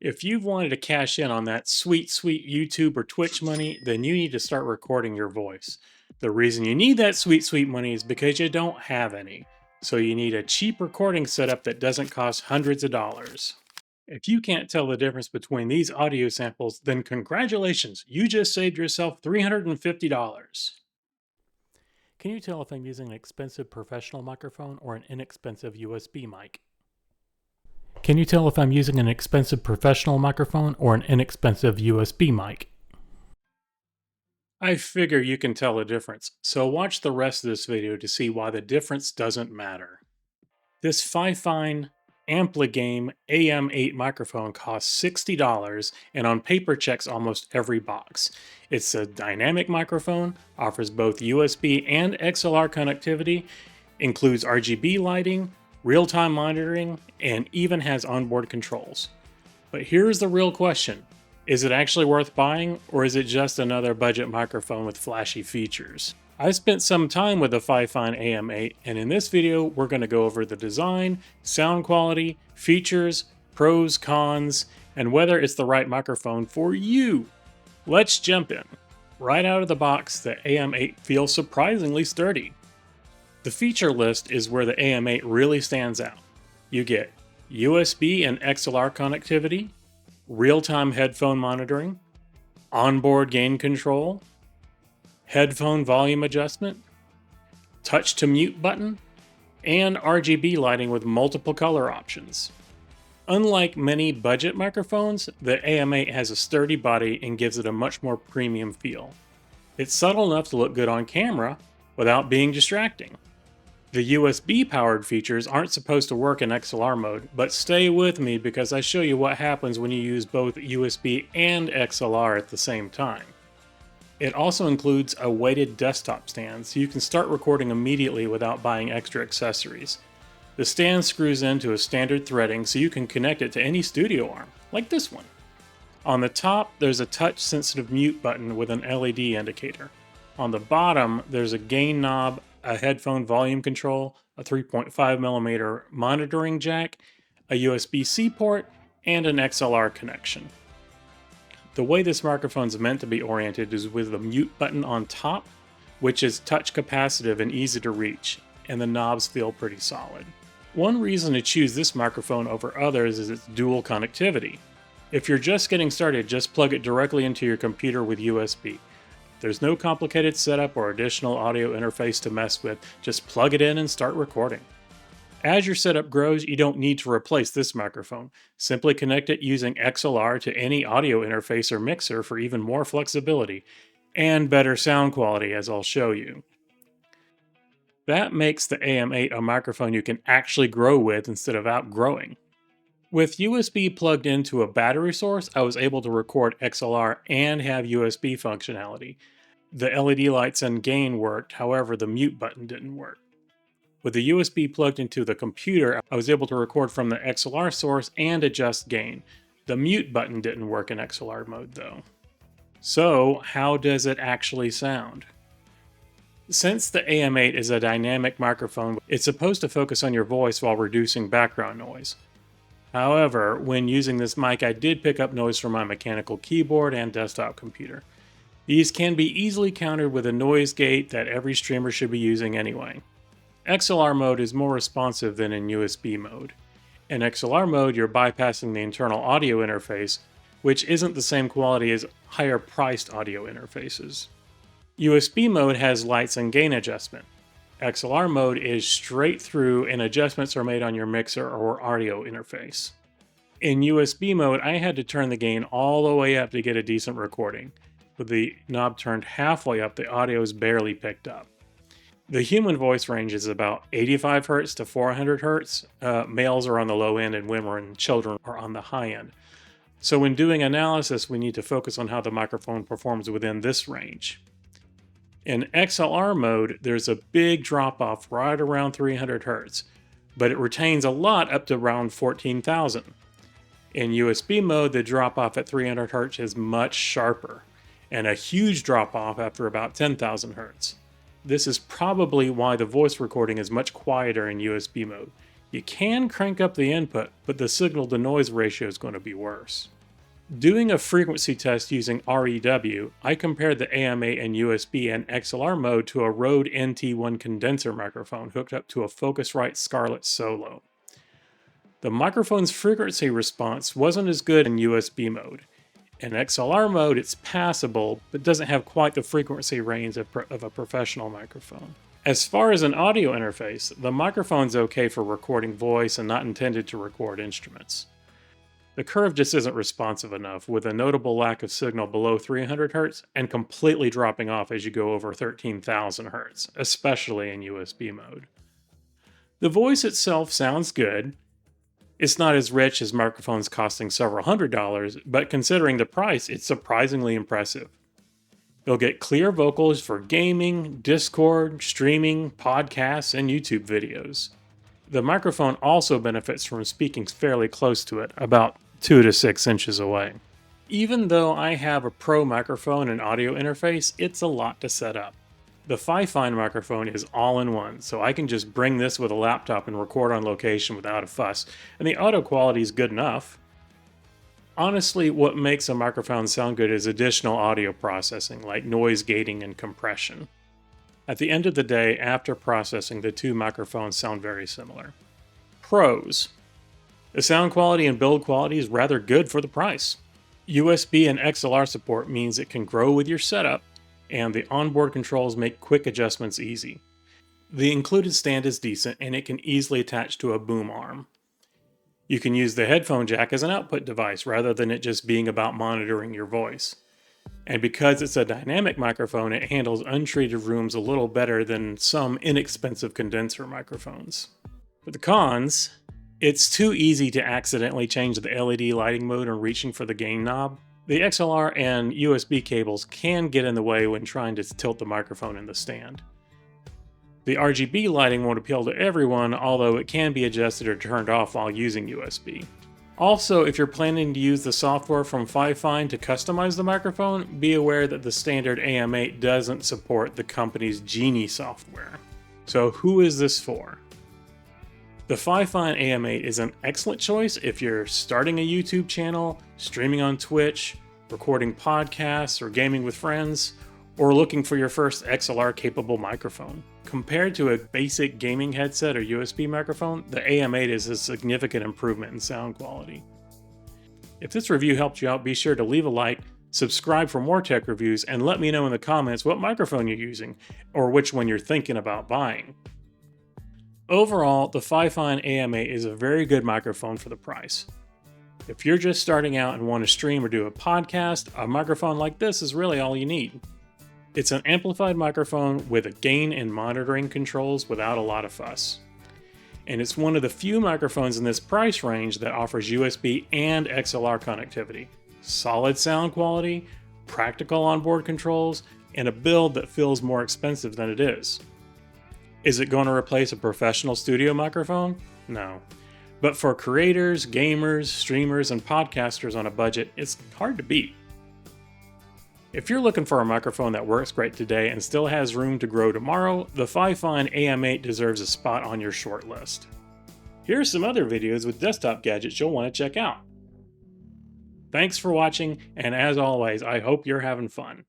If you've wanted to cash in on that sweet, sweet YouTube or Twitch money, then you need to start recording your voice. The reason you need that sweet, sweet money is because you don't have any. So you need a cheap recording setup that doesn't cost hundreds of dollars. If you can't tell the difference between these audio samples, then congratulations, you just saved yourself $350. Can you tell if I'm using an expensive professional microphone or an inexpensive USB mic? Can you tell if I'm using an expensive professional microphone or an inexpensive USB mic? I figure you can tell the difference, so watch the rest of this video to see why the difference doesn't matter. This FiFine Ampligame AM8 microphone costs $60 and on paper checks almost every box. It's a dynamic microphone, offers both USB and XLR connectivity, includes RGB lighting, real-time monitoring, and even has onboard controls. But here's the real question. Is it actually worth buying, or is it just another budget microphone with flashy features? I've spent some time with the FiFine AM8, and in this video, we're going to go over the design, sound quality, features, pros, cons, and whether it's the right microphone for you. Let's jump in. Right out of the box, the AM8 feels surprisingly sturdy. The feature list is where the AM8 really stands out. You get USB and XLR connectivity, real-time headphone monitoring, onboard gain control, headphone volume adjustment, touch to mute button, and RGB lighting with multiple color options. Unlike many budget microphones, the AM8 has a sturdy body and gives it a much more premium feel. It's subtle enough to look good on camera without being distracting. The USB-powered features aren't supposed to work in XLR mode, but stay with me because I show you what happens when you use both USB and XLR at the same time. It also includes a weighted desktop stand, so you can start recording immediately without buying extra accessories. The stand screws into a standard threading so you can connect it to any studio arm, like this one. On the top, there's a touch-sensitive mute button with an LED indicator. On the bottom, there's a gain knob, a headphone volume control, a 3.5mm monitoring jack, a USB-C port, and an XLR connection. The way this microphone is meant to be oriented is with the mute button on top, which is touch capacitive and easy to reach, and the knobs feel pretty solid. One reason to choose this microphone over others is its dual connectivity. If you're just getting started, just plug it directly into your computer with USB. There's no complicated setup or additional audio interface to mess with, just plug it in and start recording. As your setup grows, you don't need to replace this microphone. Simply connect it using XLR to any audio interface or mixer for even more flexibility and better sound quality, as I'll show you. That makes the AM8 a microphone you can actually grow with instead of outgrowing. With USB plugged into a battery source, I was able to record XLR and have USB functionality. The LED lights and gain worked, however the mute button didn't work. With the USB plugged into the computer, I was able to record from the XLR source and adjust gain. The mute button didn't work in XLR mode though. So, how does it actually sound? Since the AM8 is a dynamic microphone, it's supposed to focus on your voice while reducing background noise. However, when using this mic, I did pick up noise from my mechanical keyboard and desktop computer. These can be easily countered with a noise gate that every streamer should be using anyway. XLR mode is more responsive than in USB mode. In XLR mode, you're bypassing the internal audio interface, which isn't the same quality as higher priced audio interfaces. USB mode has lights and gain adjustment. XLR mode is straight through and adjustments are made on your mixer or audio interface. In USB mode, I had to turn the gain all the way up to get a decent recording. With the knob turned halfway up, the audio is barely picked up. The human voice range is about 85 Hz to 400 Hz. Males are on the low end and women and children are on the high end. So when doing analysis, we need to focus on how the microphone performs within this range. In XLR mode, there's a big drop-off right around 300 Hz, but it retains a lot up to around 14,000. In USB mode, the drop-off at 300 Hz is much sharper, and a huge drop-off after about 10,000 Hz. This is probably why the voice recording is much quieter in USB mode. You can crank up the input, but the signal to noise ratio is going to be worse. Doing a frequency test using REW, I compared the AM8 and USB and XLR mode to a Rode NT1 condenser microphone hooked up to a Focusrite Scarlett Solo. The microphone's frequency response wasn't as good in USB mode. In XLR mode, it's passable, but doesn't have quite the frequency range of a professional microphone. As far as an audio interface, the microphone's okay for recording voice and not intended to record instruments. The curve just isn't responsive enough, with a notable lack of signal below 300 Hz and completely dropping off as you go over 13,000 Hz, especially in USB mode. The voice itself sounds good. It's not as rich as microphones costing several $100s, but considering the price, it's surprisingly impressive. You'll get clear vocals for gaming, Discord, streaming, podcasts, and YouTube videos. The microphone also benefits from speaking fairly close to it, about 2 to 6 inches away. Even though I have a pro microphone and audio interface, it's a lot to set up. The FiFine microphone is all-in-one, so I can just bring this with a laptop and record on location without a fuss, and the audio quality is good enough. Honestly, what makes a microphone sound good is additional audio processing, like noise gating and compression. At the end of the day, after processing, the two microphones sound very similar. Pros. The sound quality and build quality is rather good for the price. USB and XLR support means it can grow with your setup, and the onboard controls make quick adjustments easy. The included stand is decent, and it can easily attach to a boom arm. You can use the headphone jack as an output device rather than it just being about monitoring your voice. And because it's a dynamic microphone, it handles untreated rooms a little better than some inexpensive condenser microphones. For the cons, it's too easy to accidentally change the LED lighting mode when reaching for the gain knob. The XLR and USB cables can get in the way when trying to tilt the microphone in the stand. The RGB lighting won't appeal to everyone, although it can be adjusted or turned off while using USB. Also, if you're planning to use the software from FiFine to customize the microphone, be aware that the standard AM8 doesn't support the company's Genie software. So who is this for? The FiFine AM8 is an excellent choice if you're starting a YouTube channel, streaming on Twitch, recording podcasts, or gaming with friends, or looking for your first XLR-capable microphone. Compared to a basic gaming headset or USB microphone, the AM8 is a significant improvement in sound quality. If this review helped you out, be sure to leave a like, subscribe for more tech reviews, and let me know in the comments what microphone you're using, or which one you're thinking about buying. Overall, the FiFine AM8 is a very good microphone for the price. If you're just starting out and want to stream or do a podcast, a microphone like this is really all you need. It's an amplified microphone with a gain and monitoring controls without a lot of fuss. And it's one of the few microphones in this price range that offers USB and XLR connectivity, solid sound quality, practical onboard controls, and a build that feels more expensive than it is. Is it going to replace a professional studio microphone? No. But for creators, gamers, streamers, and podcasters on a budget, it's hard to beat. If you're looking for a microphone that works great today and still has room to grow tomorrow, the FiFine AM8 deserves a spot on your short list. Here are some other videos with desktop gadgets you'll want to check out. Thanks for watching, and as always, I hope you're having fun.